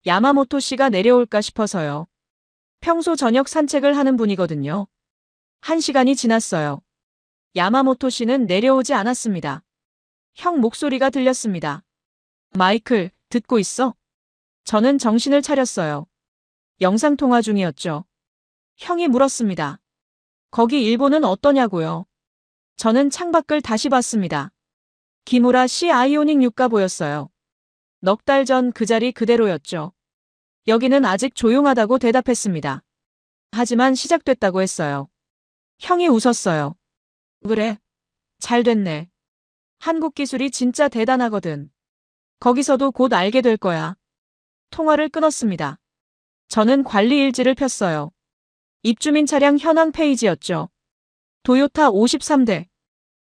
야마모토 씨가 내려올까 싶어서요. 평소 저녁 산책을 하는 분이거든요. 1시간이 지났어요. 야마모토 씨는 내려오지 않았습니다. 형 목소리가 들렸습니다. 마이클, 듣고 있어? 저는 정신을 차렸어요. 영상통화 중이었죠. 형이 물었습니다. 거기 일본은 어떠냐고요? 저는 창밖을 다시 봤습니다. 기무라 씨 아이오닉 6가 보였어요. 넉 달 전 그 자리 그대로였죠. 여기는 아직 조용하다고 대답했습니다. 하지만 시작됐다고 했어요. 형이 웃었어요. 그래. 잘 됐네. 한국 기술이 진짜 대단하거든. 거기서도 곧 알게 될 거야. 통화를 끊었습니다. 저는 관리 일지를 폈어요. 입주민 차량 현황 페이지였죠. 도요타 53대,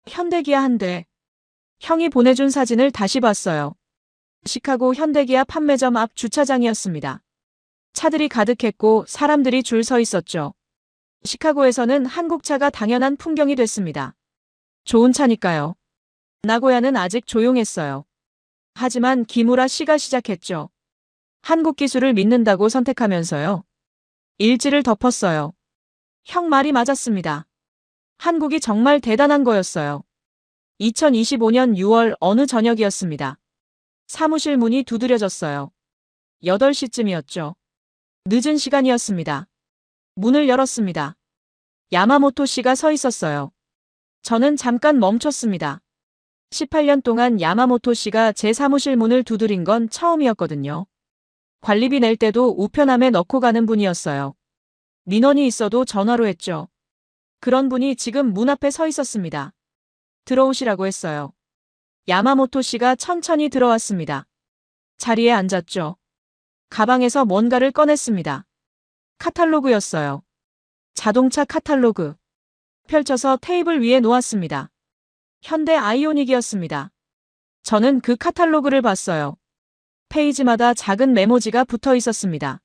현대기아 1대. 형이 보내준 사진을 다시 봤어요. 시카고 현대기아 판매점 앞 주차장이었습니다. 차들이 가득했고 사람들이 줄 서 있었죠. 시카고에서는 한국차가 당연한 풍경이 됐습니다. 좋은 차니까요. 나고야는 아직 조용했어요. 하지만 기무라 씨가 시작했죠. 한국 기술을 믿는다고 선택하면서요. 일지를 덮었어요. 형 말이 맞았습니다. 한국이 정말 대단한 거였어요. 2025년 6월 어느 저녁이었습니다. 사무실 문이 두드려졌어요. 8시쯤이었죠. 늦은 시간이었습니다. 문을 열었습니다. 야마모토 씨가 서 있었어요. 저는 잠깐 멈췄습니다. 18년 동안 야마모토 씨가 제 사무실 문을 두드린 건 처음이었거든요. 관리비 낼 때도 우편함에 넣고 가는 분이었어요. 민원이 있어도 전화로 했죠. 그런 분이 지금 문 앞에 서 있었습니다. 들어오시라고 했어요. 야마모토 씨가 천천히 들어왔습니다. 자리에 앉았죠. 가방에서 뭔가를 꺼냈습니다. 카탈로그였어요. 자동차 카탈로그. 펼쳐서 테이블 위에 놓았습니다. 현대 아이오닉이었습니다. 저는 그 카탈로그를 봤어요. 페이지마다 작은 메모지가 붙어 있었습니다.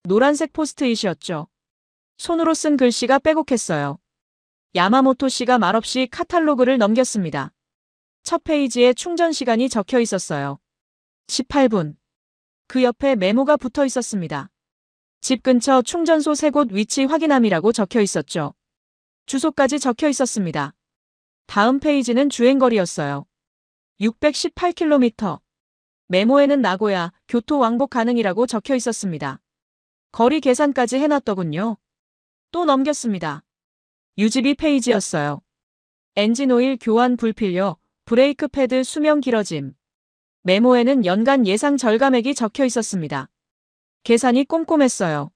노란색 포스트잇이었죠. 손으로 쓴 글씨가 빼곡했어요. 야마모토 씨가 말없이 카탈로그를 넘겼습니다. 첫 페이지에 충전 시간이 적혀 있었어요. 18분. 그 옆에 메모가 붙어 있었습니다. 집 근처 충전소 3곳 위치 확인함이라고 적혀 있었죠. 주소까지 적혀 있었습니다. 다음 페이지는 주행거리였어요. 618km. 메모에는 나고야, 교토 왕복 가능이라고 적혀 있었습니다. 거리 계산까지 해놨더군요. 또 넘겼습니다. 유지비 페이지였어요. 엔진오일 교환 불필요, 브레이크 패드 수명 길어짐. 메모에는 연간 예상 절감액이 적혀 있었습니다. 계산이 꼼꼼했어요.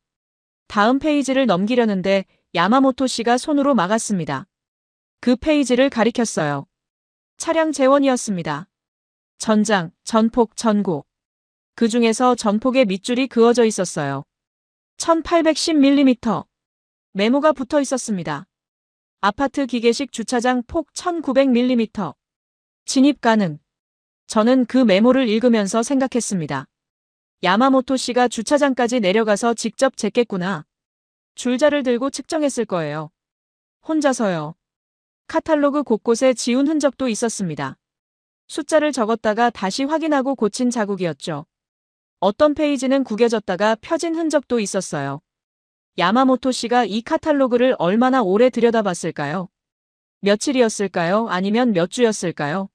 다음 페이지를 넘기려는데 야마모토 씨가 손으로 막았습니다. 그 페이지를 가리켰어요. 차량 재원이었습니다. 전장, 전폭, 전곡. 그 중에서 전폭의 밑줄이 그어져 있었어요. 1810mm. 메모가 붙어 있었습니다. 아파트 기계식 주차장 폭 1900mm. 진입 가능. 저는 그 메모를 읽으면서 생각했습니다. 야마모토 씨가 주차장까지 내려가서 직접 쟀겠구나. 줄자를 들고 측정했을 거예요. 혼자서요. 카탈로그 곳곳에 지운 흔적도 있었습니다. 숫자를 적었다가 다시 확인하고 고친 자국이었죠. 어떤 페이지는 구겨졌다가 펴진 흔적도 있었어요. 야마모토 씨가 이 카탈로그를 얼마나 오래 들여다봤을까요? 며칠이었을까요? 아니면 몇 주였을까요?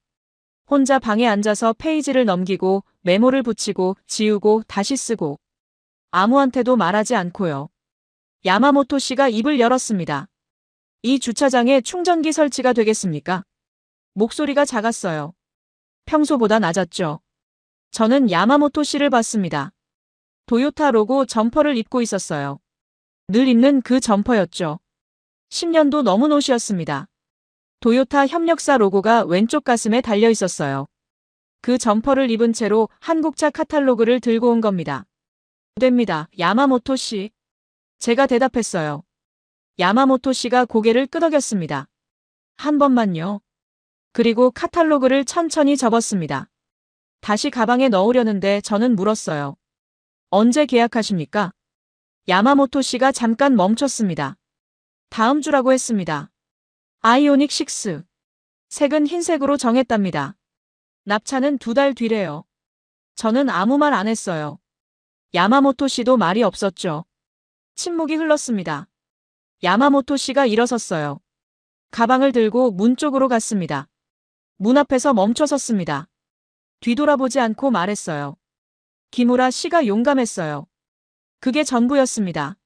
혼자 방에 앉아서 페이지를 넘기고 메모를 붙이고 지우고 다시 쓰고 아무한테도 말하지 않고요. 야마모토 씨가 입을 열었습니다. 이 주차장에 충전기 설치가 되겠습니까? 목소리가 작았어요. 평소보다 낮았죠. 저는 야마모토 씨를 봤습니다. 도요타 로고 점퍼를 입고 있었어요. 늘 입는 그 점퍼였죠. 10년도 넘은 옷이었습니다. 도요타 협력사 로고가 왼쪽 가슴에 달려 있었어요. 그 점퍼를 입은 채로 한국차 카탈로그를 들고 온 겁니다. 됩니다, 야마모토 씨. 제가 대답했어요. 야마모토 씨가 고개를 끄덕였습니다. 한 번만요. 그리고 카탈로그를 천천히 접었습니다. 다시 가방에 넣으려는데 저는 물었어요. 언제 계약하십니까? 야마모토 씨가 잠깐 멈췄습니다. 다음 주라고 했습니다. 아이오닉 6. 색은 흰색으로 정했답니다. 납차는 2달 뒤래요. 저는 아무 말 안 했어요. 야마모토 씨도 말이 없었죠. 침묵이 흘렀습니다. 야마모토 씨가 일어섰어요. 가방을 들고 문 쪽으로 갔습니다. 문 앞에서 멈춰 섰습니다. 뒤돌아보지 않고 말했어요. 기무라 씨가 용감했어요. 그게 전부였습니다.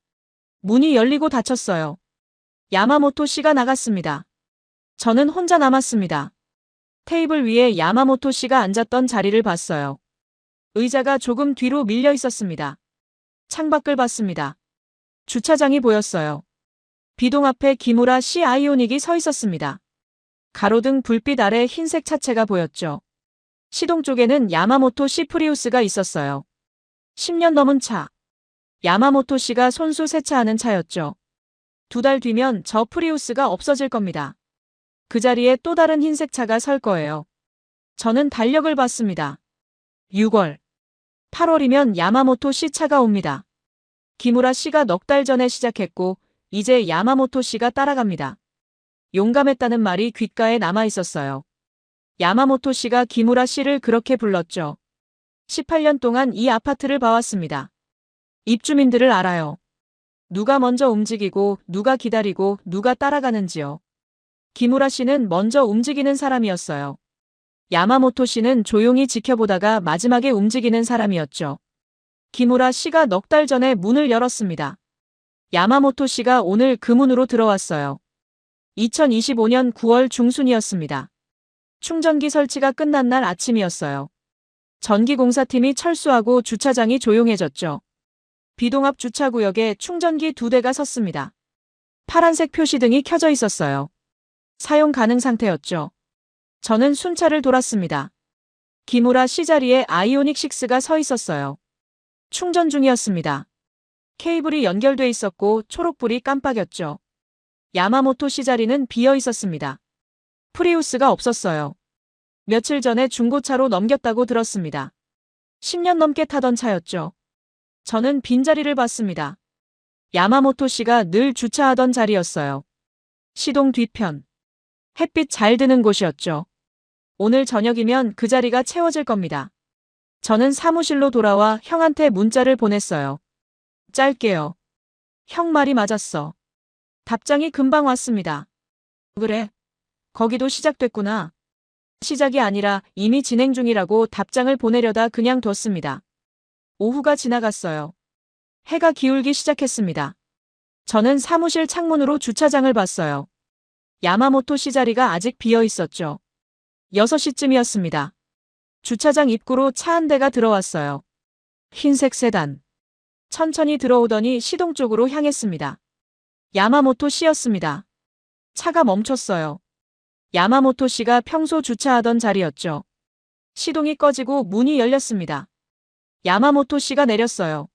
문이 열리고 닫혔어요. 야마모토 씨가 나갔습니다. 저는 혼자 남았습니다. 테이블 위에 야마모토 씨가 앉았던 자리를 봤어요. 의자가 조금 뒤로 밀려 있었습니다. 창밖을 봤습니다. 주차장이 보였어요. 비동 앞에 기무라 씨 아이오닉이 서 있었습니다. 가로등 불빛 아래 흰색 차체가 보였죠. 시동 쪽에는 야마모토 씨 프리우스가 있었어요. 10년 넘은 차. 야마모토 씨가 손수 세차하는 차였죠. 2달 뒤면 저 프리우스가 없어질 겁니다. 그 자리에 또 다른 흰색 차가 설 거예요. 저는 달력을 봤습니다. 6월. 8월이면 야마모토 씨 차가 옵니다. 기무라 씨가 넉 달 전에 시작했고 이제 야마모토 씨가 따라갑니다. 용감했다는 말이 귓가에 남아 있었어요. 야마모토 씨가 기무라 씨를 그렇게 불렀죠. 18년 동안 이 아파트를 봐왔습니다. 입주민들을 알아요. 누가 먼저 움직이고 누가 기다리고 누가 따라가는지요. 기무라 씨는 먼저 움직이는 사람이었어요. 야마모토 씨는 조용히 지켜보다가 마지막에 움직이는 사람이었죠. 기무라 씨가 넉 달 전에 문을 열었습니다. 야마모토 씨가 오늘 그 문으로 들어왔어요. 2025년 9월 중순이었습니다. 충전기 설치가 끝난 날 아침이었어요. 전기공사팀이 철수하고 주차장이 조용해졌죠. 비동 앞 주차구역에 충전기 2대가 섰습니다. 파란색 표시등이 켜져 있었어요. 사용 가능 상태였죠. 저는 순찰을 돌았습니다. 기무라 씨 자리에 아이오닉 6가 서 있었어요. 충전 중이었습니다. 케이블이 연결돼 있었고 초록불이 깜빡였죠. 야마모토 씨 자리는 비어 있었습니다. 프리우스가 없었어요. 며칠 전에 중고차로 넘겼다고 들었습니다. 10년 넘게 타던 차였죠. 저는 빈자리를 봤습니다. 야마모토 씨가 늘 주차하던 자리였어요. 시동 뒤편. 햇빛 잘 드는 곳이었죠. 오늘 저녁이면 그 자리가 채워질 겁니다. 저는 사무실로 돌아와 형한테 문자를 보냈어요. 짧게요. 형 말이 맞았어. 답장이 금방 왔습니다. 그래. 거기도 시작됐구나. 시작이 아니라 이미 진행 중이라고 답장을 보내려다 그냥 뒀습니다. 오후가 지나갔어요. 해가 기울기 시작했습니다. 저는 사무실 창문으로 주차장을 봤어요. 야마모토 씨 자리가 아직 비어 있었죠. 6시쯤이었습니다. 주차장 입구로 차 한 대가 들어왔어요. 흰색 세단. 천천히 들어오더니 시동 쪽으로 향했습니다. 야마모토 씨였습니다. 차가 멈췄어요. 야마모토 씨가 평소 주차하던 자리였죠. 시동이 꺼지고 문이 열렸습니다. 야마모토 씨가 내렸어요.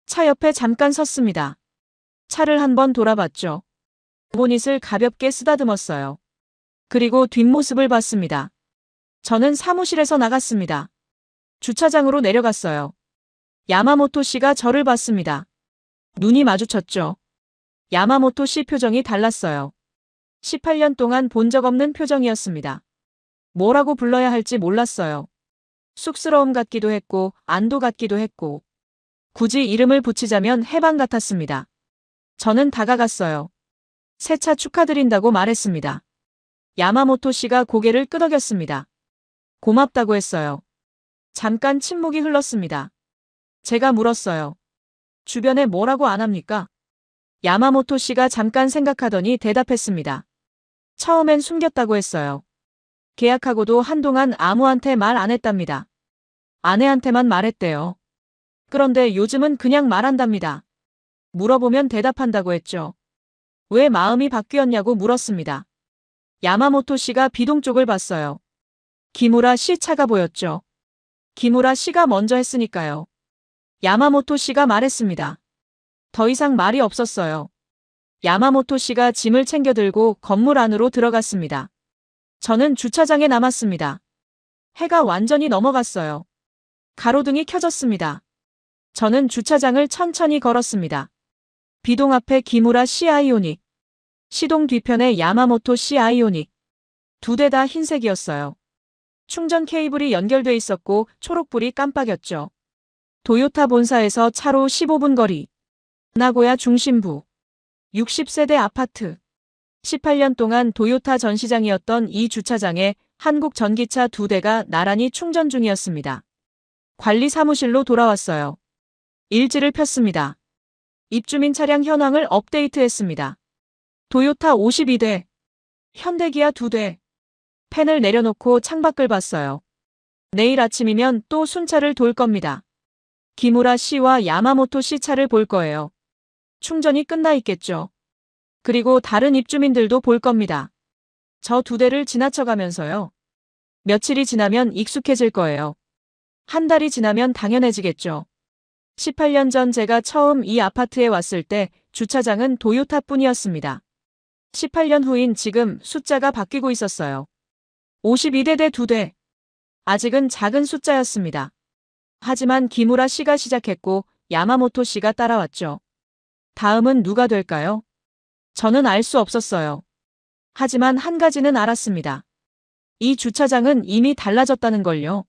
차 옆에 잠깐 섰습니다. 차를 한번 돌아봤죠. 보닛을 가볍게 쓰다듬었어요. 그리고 뒷모습을 봤습니다. 저는 사무실에서 나갔습니다. 주차장으로 내려갔어요. 야마모토 씨가 저를 봤습니다. 눈이 마주쳤죠. 야마모토 씨 표정이 달랐어요. 18년 동안 본 적 없는 표정이었습니다. 뭐라고 불러야 할지 몰랐어요. 쑥스러움 같기도 했고 안도 같기도 했고 굳이 이름을 붙이자면 해방 같았습니다. 저는 다가갔어요. 새 차 축하드린다고 말했습니다. 야마모토 씨가 고개를 끄덕였습니다. 고맙다고 했어요. 잠깐 침묵이 흘렀습니다. 제가 물었어요. 주변에 뭐라고 안 합니까? 야마모토 씨가 잠깐 생각하더니 대답했습니다. 처음엔 숨겼다고 했어요. 계약하고도 한동안 아무한테 말 안 했답니다. 아내한테만 말했대요. 그런데 요즘은 그냥 말한답니다. 물어보면 대답한다고 했죠. 왜 마음이 바뀌었냐고 물었습니다. 야마모토 씨가 비동 쪽을 봤어요. 기무라 씨 차가 보였죠. 기무라 씨가 먼저 했으니까요. 야마모토 씨가 말했습니다. 더 이상 말이 없었어요. 야마모토 씨가 짐을 챙겨 들고 건물 안으로 들어갔습니다. 저는 주차장에 남았습니다. 해가 완전히 넘어갔어요. 가로등이 켜졌습니다. 저는 주차장을 천천히 걸었습니다. 비동 앞에 기무라 씨 아이오닉, 시동 뒤편에 야마모토 씨 아이오닉. 2대 다 흰색이었어요. 충전 케이블이 연결돼 있었고 초록불이 깜빡였죠. 도요타 본사에서 차로 15분 거리. 나고야 중심부. 60세대 아파트. 18년 동안 도요타 전시장이었던 이 주차장에 한국 전기차 2대가 나란히 충전 중이었습니다. 관리 사무실로 돌아왔어요. 일지를 폈습니다. 입주민 차량 현황을 업데이트했습니다. 도요타 52대, 현대기아 2대. 펜을 내려놓고 창밖을 봤어요. 내일 아침이면 또 순찰을 돌 겁니다. 기무라 씨와 야마모토 씨 차를 볼 거예요. 충전이 끝나 있겠죠. 그리고 다른 입주민들도 볼 겁니다. 저 2대를 지나쳐가면서요. 며칠이 지나면 익숙해질 거예요. 한 달이 지나면 당연해지겠죠. 18년 전 제가 처음 이 아파트에 왔을 때 주차장은 도요타뿐이었습니다. 18년 후인 지금 숫자가 바뀌고 있었어요. 52대 대 2대. 아직은 작은 숫자였습니다. 하지만 기무라 씨가 시작했고 야마모토 씨가 따라왔죠. 다음은 누가 될까요? 저는 알 수 없었어요. 하지만 한 가지는 알았습니다. 이 주차장은 이미 달라졌다는 걸요.